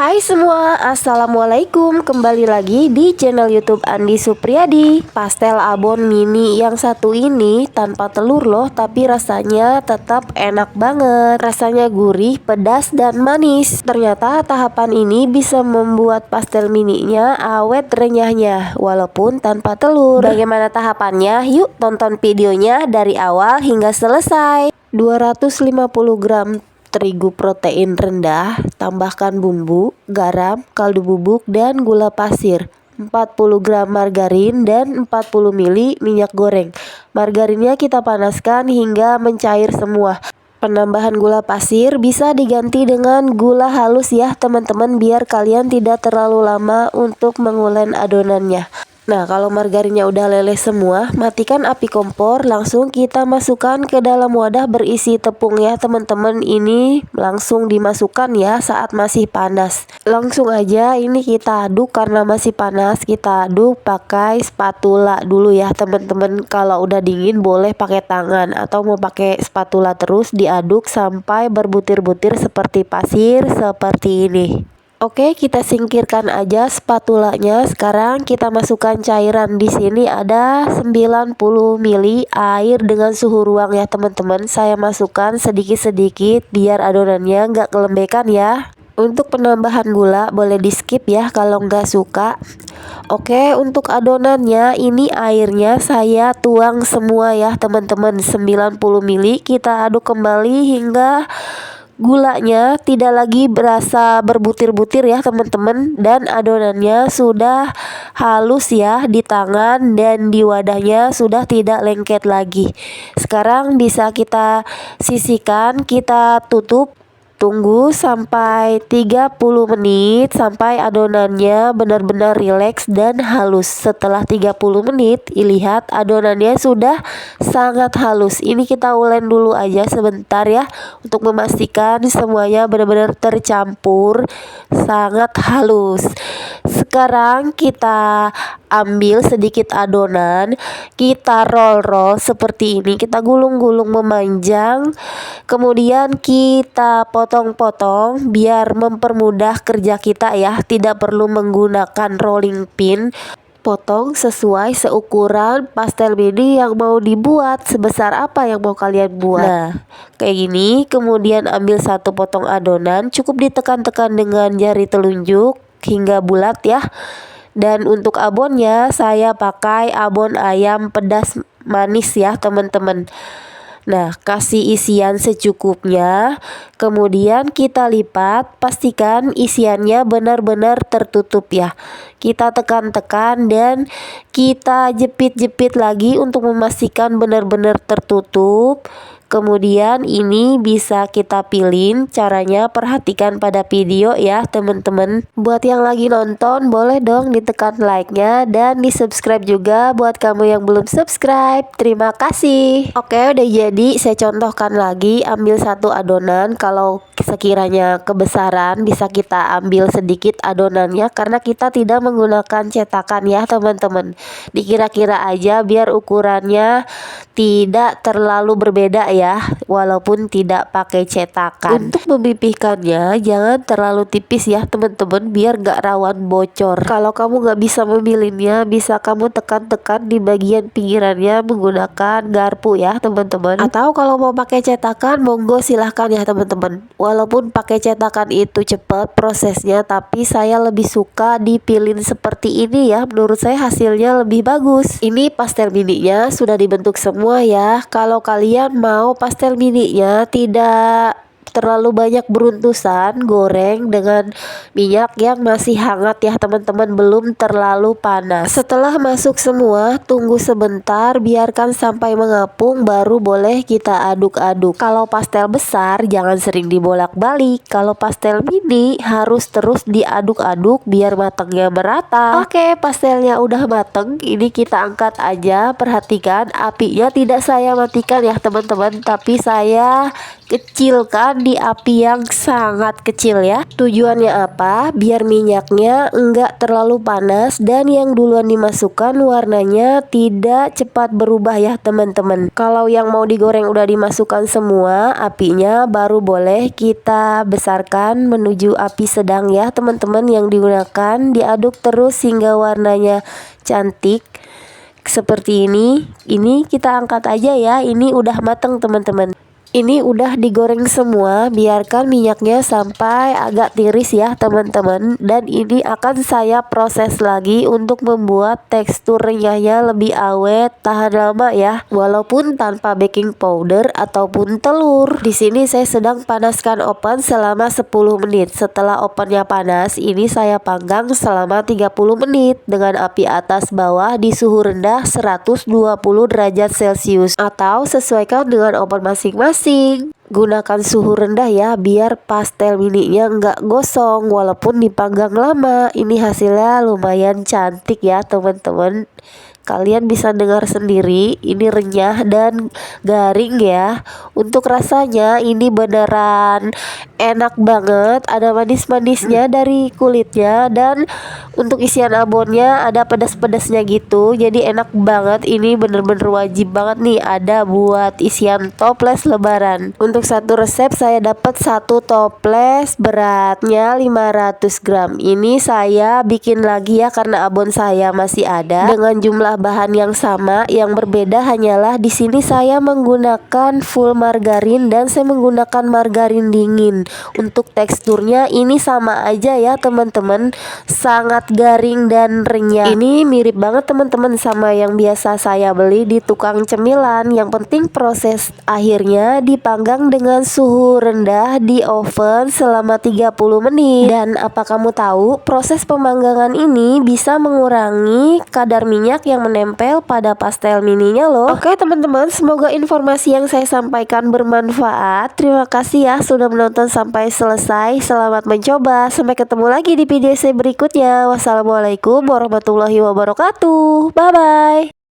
Hai semua, assalamualaikum. Kembali lagi di channel YouTube Andi Supriyadi. Pastel abon mini yang satu ini tanpa telur loh, tapi rasanya tetap enak banget. Rasanya gurih, pedas, dan manis. Ternyata tahapan ini bisa membuat pastel mininya awet renyahnya walaupun tanpa telur. Bagaimana tahapannya? Yuk tonton videonya dari awal hingga selesai. 250 gram terigu protein rendah, tambahkan bumbu, garam, kaldu bubuk, dan gula pasir. 40 gram margarin dan 40 ml minyak goreng. Margarinnya kita panaskan hingga mencair semua. Penambahan gula pasir bisa diganti dengan gula halus ya teman-teman, biar kalian tidak terlalu lama untuk mengulen adonannya. Nah, kalau margarinnya udah leleh semua, matikan api kompor, langsung kita masukkan ke dalam wadah berisi tepung ya teman-teman. Ini langsung dimasukkan ya saat masih panas. Langsung aja ini kita aduk, karena masih panas kita aduk pakai spatula dulu ya teman-teman. Kalau udah dingin boleh pakai tangan atau mau pakai spatula, terus diaduk sampai berbutir-butir seperti pasir seperti ini. Oke, kita singkirkan aja spatulanya. Sekarang kita masukkan cairan. Di sini ada 90 ml air dengan suhu ruang ya teman-teman. Saya masukkan sedikit-sedikit biar adonannya nggak kelembekan ya. Untuk penambahan gula boleh di skip ya kalau nggak suka. Oke, untuk adonannya ini airnya saya tuang semua ya teman-teman. 90 ml kita aduk kembali hingga gulanya tidak lagi berasa berbutir-butir ya teman-teman, dan adonannya sudah halus ya di tangan dan di wadahnya sudah tidak lengket lagi. Sekarang bisa kita sisihkan, kita tutup. Tunggu sampai 30 menit sampai adonannya benar-benar rileks dan halus. Setelah 30 menit, lihat adonannya sudah sangat halus. Ini kita ulen dulu aja sebentar ya, untuk memastikan semuanya benar-benar tercampur sangat halus. Sekarang kita ambil sedikit adonan, kita roll-roll seperti ini, kita gulung-gulung memanjang, kemudian kita potong-potong biar mempermudah kerja kita ya, tidak perlu menggunakan rolling pin. Potong sesuai seukuran pastel mini yang mau dibuat, sebesar apa yang mau kalian buat. Nah, kayak gini. Kemudian ambil satu potong adonan, cukup ditekan-tekan dengan jari telunjuk hingga bulat ya. Dan untuk abonnya saya pakai abon ayam pedas manis ya teman-teman. Nah, kasih isian secukupnya, kemudian kita lipat, pastikan isiannya benar-benar tertutup ya. Kita tekan-tekan dan kita jepit-jepit lagi untuk memastikan benar-benar tertutup. Kemudian ini bisa kita pilih, caranya perhatikan pada video ya teman-teman. Buat yang lagi nonton boleh dong ditekan like-nya dan di subscribe juga buat kamu yang belum subscribe. Terima kasih. Oke, udah jadi. Saya contohkan lagi, ambil satu adonan. Kalau sekiranya kebesaran bisa kita ambil sedikit adonannya, karena kita tidak menggunakan cetakan ya teman-teman. Dikira-kira aja biar ukurannya tidak terlalu berbeda ya, walaupun tidak pakai cetakan. Untuk memipihkannya jangan terlalu tipis ya teman-teman, biar gak rawan bocor. Kalau kamu gak bisa memilihnya, bisa kamu tekan-tekan di bagian pinggirannya menggunakan garpu ya teman-teman. Atau kalau mau pakai cetakan monggo silahkan ya teman-teman. Walaupun pakai cetakan itu cepat prosesnya, tapi saya lebih suka dipilin seperti ini ya. Menurut saya hasilnya lebih bagus. Ini pastel mininya sudah dibentuk semua ya. Kalau kalian mau pastel mininya tidak terlalu banyak beruntusan, goreng dengan minyak yang masih hangat ya teman-teman, belum terlalu panas. Setelah masuk semua, tunggu sebentar, biarkan sampai mengapung, baru boleh kita aduk-aduk. Kalau pastel besar jangan sering dibolak-balik. Kalau pastel mini harus terus diaduk-aduk biar matangnya merata. Oke, pastelnya udah mateng, ini kita angkat aja. Perhatikan apinya tidak saya matikan ya teman-teman, tapi saya dikecilkan di api yang sangat kecil ya. Tujuannya apa? Biar minyaknya enggak terlalu panas dan yang duluan dimasukkan warnanya tidak cepat berubah ya teman-teman. Kalau yang mau digoreng udah dimasukkan semua, apinya baru boleh kita besarkan menuju api sedang ya teman-teman. Yang digunakan diaduk terus hingga warnanya cantik seperti ini. Ini kita angkat aja ya. Ini udah mateng teman-teman. Ini udah digoreng semua, biarkan minyaknya sampai agak tiris ya teman-teman. Dan ini akan saya proses lagi untuk membuat tekstur renyahnya lebih awet, tahan lama ya, walaupun tanpa baking powder ataupun telur. Di sini saya sedang panaskan oven selama 10 menit. Setelah ovennya panas, ini saya panggang selama 30 menit dengan api atas bawah di suhu rendah 120 derajat Celcius atau sesuaikan dengan oven masing-masing. Gunakan suhu rendah ya, biar pastel mininya nggak gosong walaupun dipanggang lama. Ini hasilnya lumayan cantik ya teman-teman. Kalian bisa dengar sendiri, ini renyah dan garing ya. Untuk rasanya ini beneran enak banget, ada manis-manisnya dari kulitnya, dan untuk isian abonnya ada pedas-pedasnya gitu. Jadi enak banget, ini bener-bener wajib banget nih ada buat isian toples lebaran. Untuk satu resep saya dapat satu toples beratnya 500 gram. Ini saya bikin lagi ya karena abon saya masih ada dengan jumlah bahan yang sama. Yang berbeda hanyalah di sini saya menggunakan full margarin dan saya menggunakan margarin dingin. Untuk teksturnya ini sama aja ya teman-teman, sangat garing dan renyah. Ini mirip banget teman-teman sama yang biasa saya beli di tukang cemilan. Yang penting proses akhirnya dipanggang dengan suhu rendah di oven selama 30 menit. Dan apa kamu tahu, proses pemanggangan ini bisa mengurangi kadar minyak yang menempel pada pastel mininya loh. Oke teman-teman, semoga informasi yang saya sampaikan bermanfaat. Terima kasih ya sudah menonton sampai selesai. Selamat mencoba. Sampai ketemu lagi di video saya berikutnya. Wassalamualaikum warahmatullahi wabarakatuh. Bye bye.